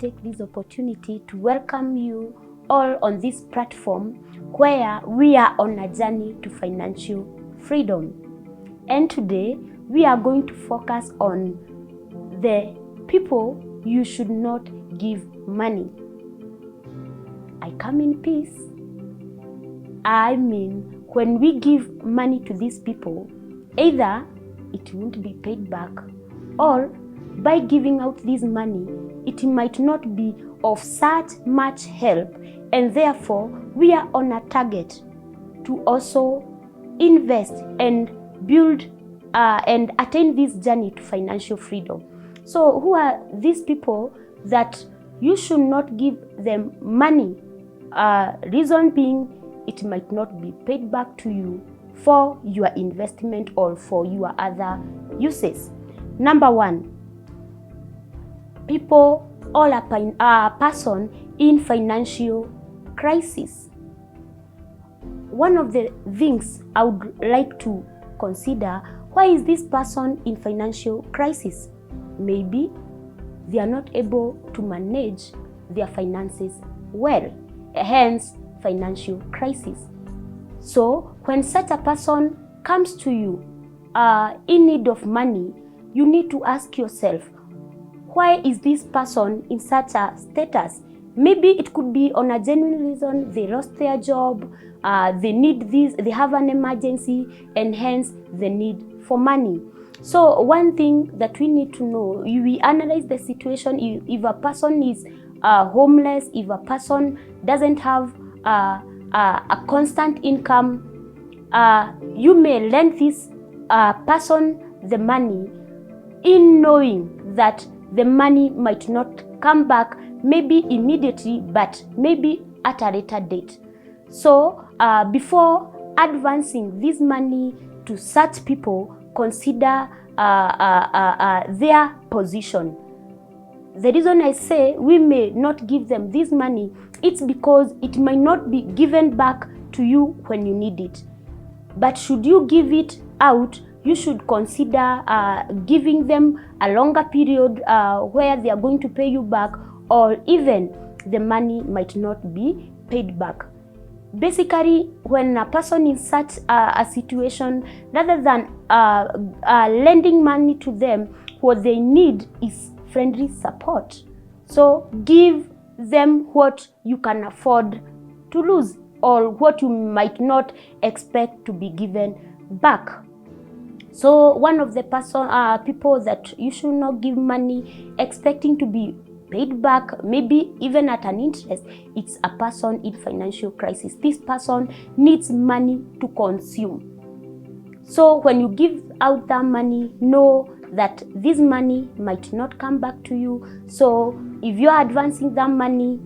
take this opportunity to welcome you all on this platform where we are on a journey to financial freedom. And today we are going to focus on the people you should not give money. I come in peace. I mean, when we give money to these people, either it won't be paid back, or by giving out this money, it might not be of such much help, and therefore we are on a target to also invest and build and attain this journey to financial freedom. So who are these people that you should not give them money? Reason being, it might not be paid back to you for your investment or for your other uses. Number one, people or a person in financial crisis. One of the things I would like to consider, why is this person in financial crisis? Maybe they are not able to manage their finances well, hence financial crisis. So when such a person comes to you in need of money, you need to ask yourself, why is this person in such a status? Maybe it could be on a genuine reason. They lost their job, they need this, they have an emergency, and hence the need for money. So one thing that we need to know, we analyze the situation. If a person is homeless, if a person doesn't have a constant income, you may lend this person the money in knowing that the money might not come back, maybe immediately, but maybe at a later date. So before advancing this money to such people, consider their position. The reason I say we may not give them this money, it's because it might not be given back to you when you need it. But should you give it out, you should consider giving them a longer period where they are going to pay you back, or even the money might not be paid back. Basically, when a person is in such a situation, rather than lending money to them, what they need is friendly support. So give them what you can afford to lose, or what you might not expect to be given back. So one of the people that you should not give money expecting to be paid back, maybe even at an interest, it's a person in financial crisis. This person needs money to consume. So when you give out that money, know that this money might not come back to you. So if you are advancing that money,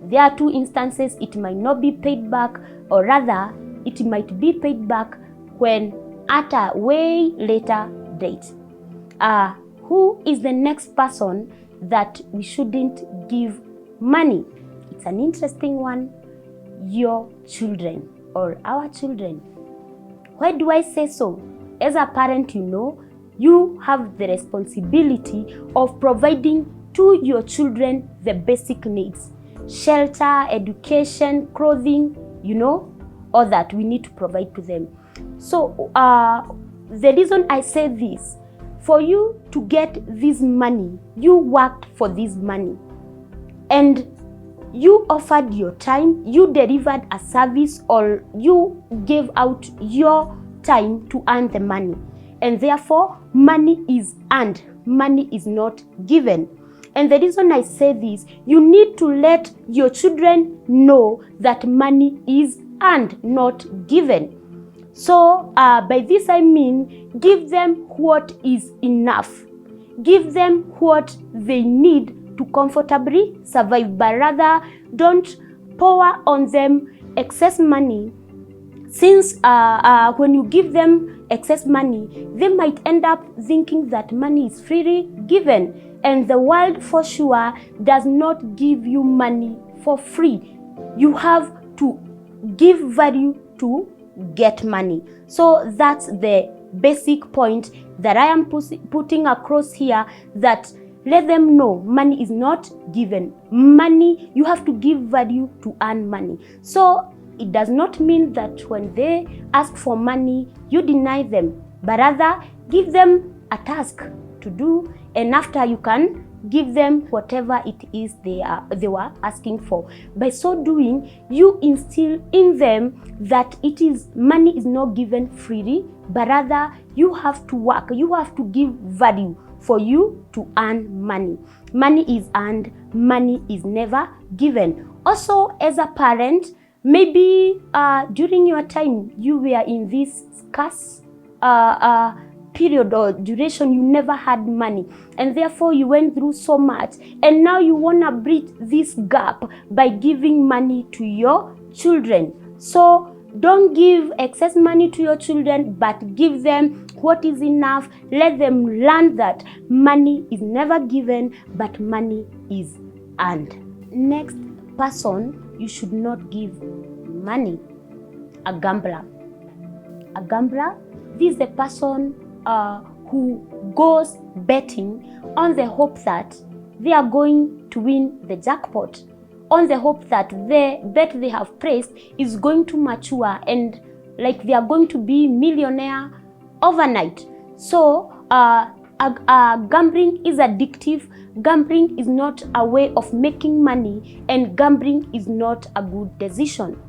there are two instances: it might not be paid back, or rather it might be paid back when at a way later date. Who is the next person that we shouldn't give money? It's an interesting one. Your children, or our children. Why do I say so? As a parent, you have the responsibility of providing to your children the basic needs: shelter, education, clothing, all that we need to provide to them. So the reason I say this, for you to get this money, you worked for this money, and you offered your time, you delivered a service, or you gave out your time to earn the money. And therefore, money is earned, money is not given. And the reason I say this, you need to let your children know that money is earned, not given. So by this I mean, give them what is enough. Give them what they need to comfortably survive, but rather don't pour on them excess money, since when you give them excess money, they might end up thinking that money is freely given, and the world for sure does not give you money for free. You have to give value to get money. So that's the basic point that I am putting across here, that let them know money is not given. Money, you have to give value to earn money. So it does not mean that when they ask for money, you deny them, but rather give them a task to do, and after you can give them whatever it is they were asking for. By so doing, you instill in them that money is not given freely, but rather you have to work, you have to give value for you to earn money. Money is earned, money is never given. Also, as a parent, maybe during your time you were in this scarce period or duration, you never had money, and therefore you went through so much, and now you want to bridge this gap by giving money to your children. So don't give excess money to your children, but give them what is enough. Let them learn that money is never given, but money is earned. Next person you should not give money: a gambler. A gambler, this is the person who goes betting on the hope that they are going to win the jackpot, on the hope that the bet they have placed is going to mature and like they are going to be millionaire overnight. So gambling is addictive. Gambling is not a way of making money, and gambling is not a good decision.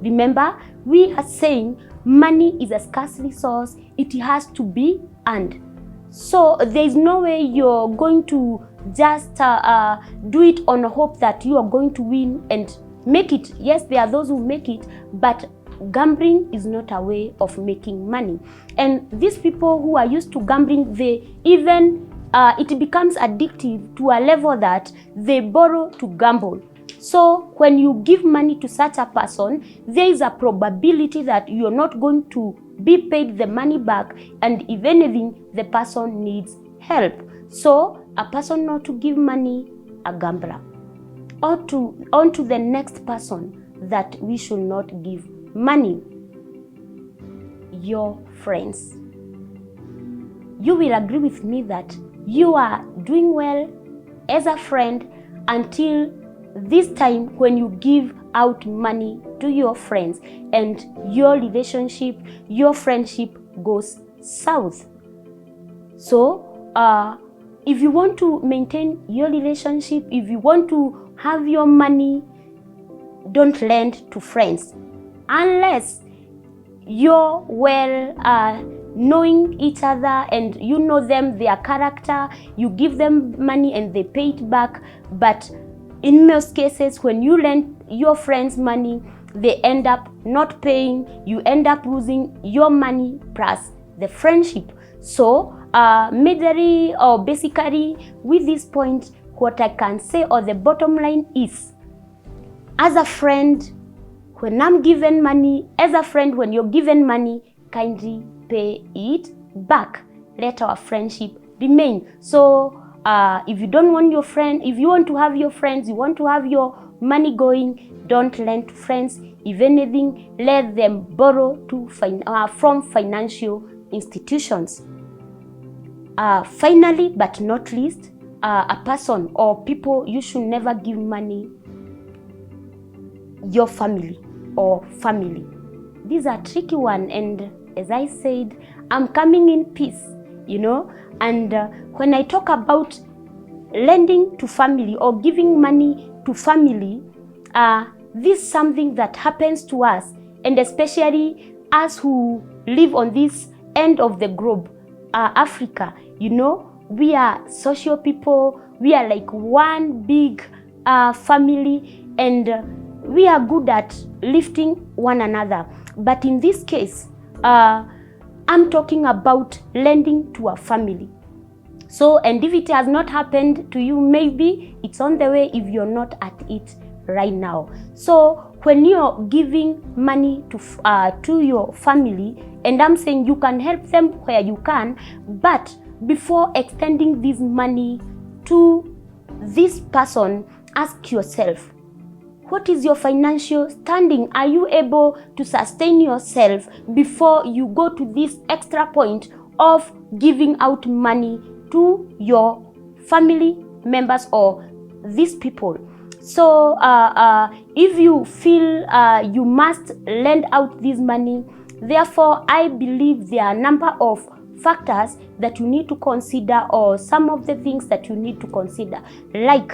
Remember, we are saying money is a scarce resource. It has to be earned. So there is no way you're going to just do it on hope that you are going to win and make it. Yes, there are those who make it, but gambling is not a way of making money. And these people who are used to gambling, they even it becomes addictive to a level that they borrow to gamble. So when you give money to such a person, there is a probability that you're not going to be paid the money back, and if anything, the person needs help. So a person not to give money, a gambler. On to the next person that we should not give money: your friends. You will agree with me that you are doing well as a friend until this time when you give out money to your friends and your relationship, your friendship goes south. So if you want to maintain your relationship, if you want to have your money, don't lend to friends unless you're well knowing each other and you know them, their character. You give them money and they pay it back. But in most cases, when you lend your friends money, they end up not paying. You end up losing your money plus the friendship. So majorly or basically with this point, what I can say, or the bottom line is, as a friend, when I'm given money, as a friend, when you're given money, kindly pay it back. Let our friendship remain. So if you don't want your friend, if you want to have your friends, you want to have your money going, don't lend to friends. If anything, let them borrow from financial institutions. Finally, but not least, a person or people you should never give money: your family or family. These are tricky one, and as I said, I'm coming in peace, and when I talk about lending to family or giving money to family, this is something that happens to us, and especially us who live on this end of the globe, Africa. We are social people. We are like one big family, and we are good at lifting one another. But in this case, I'm talking about lending to a family. So, and if it has not happened to you, maybe it's on the way if you're not at it right now. So when you're giving money to your family, and I'm saying you can help them where you can, but before extending this money to this person, ask yourself, what is your financial standing? Are you able to sustain yourself before you go to this extra point of giving out money to your family members or these people. So if you feel you must lend out this money, therefore I believe there are a number of factors that you need to consider, or some of the things that you need to consider, like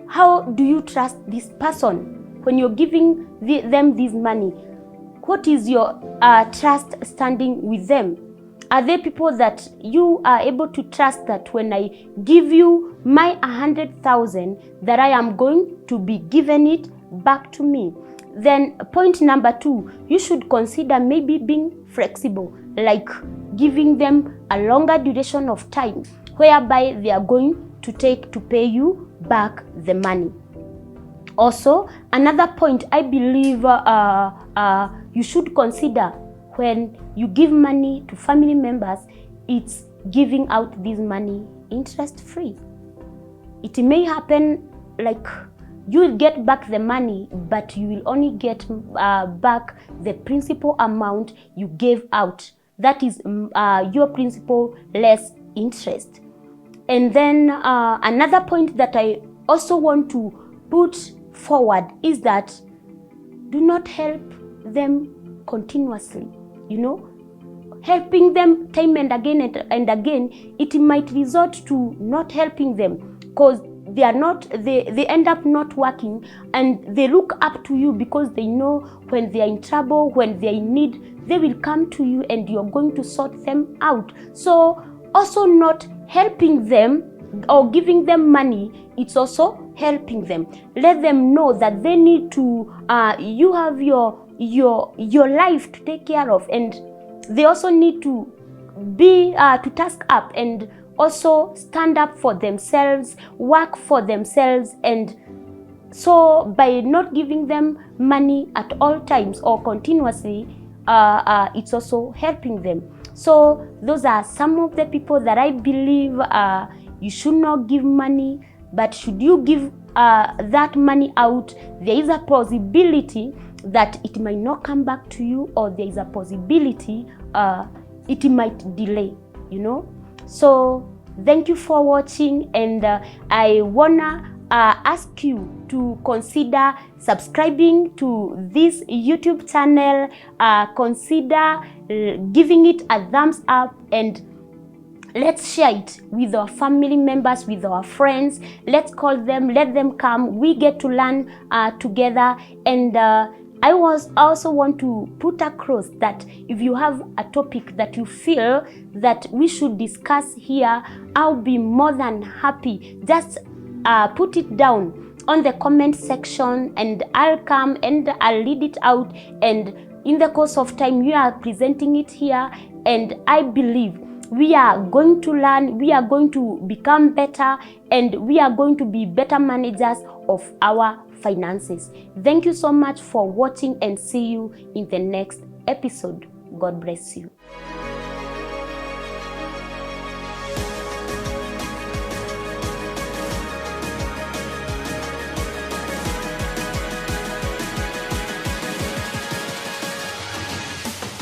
how do you trust this person when you're giving them this money? What is your trust standing with them? Are they people that you are able to trust that when I give you my 100,000, that I am going to be given it back to me? Then point number 2, you should consider maybe being flexible, like giving them a longer duration of time whereby they are going to take to pay you back the money. Also, another point I believe you should consider when you give money to family members, it's giving out this money interest-free. It may happen like you will get back the money, but you will only get back the principal amount you gave out. That is your principal less interest. And then another point that I also want to put forward is that do not help them continuously. You know, helping them time and again and again, it might resort to not helping them, because they end up not working, and they look up to you because they know when they are in trouble, when they are in need, they will come to you and you're going to sort them out. So also not helping them or giving them money, it's also helping them. Let them know that they need to, you have your life to take care of, and they also need to be to task up and also stand up for themselves, work for themselves. And so by not giving them money at all times or continuously, it's also helping them. So those are some of the people that I believe you should not give money. But should you give that money out, there is a possibility that it might not come back to you, or there is a possibility it might delay, you know. So thank you for watching, and I wanna ask you to consider subscribing to this YouTube channel, consider giving it a thumbs up, and let's share it with our family members, with our friends. Let's call them, let them come. We get to learn together. And I also want to put across that if you have a topic that you feel that we should discuss here, I'll be more than happy. Just put it down on the comment section, and I'll come and I'll read it out. And in the course of time, we are presenting it here, and I believe we are going to learn, we are going to become better, and we are going to be better managers of our finances. Thank you so much for watching, and see you in the next episode. God bless you.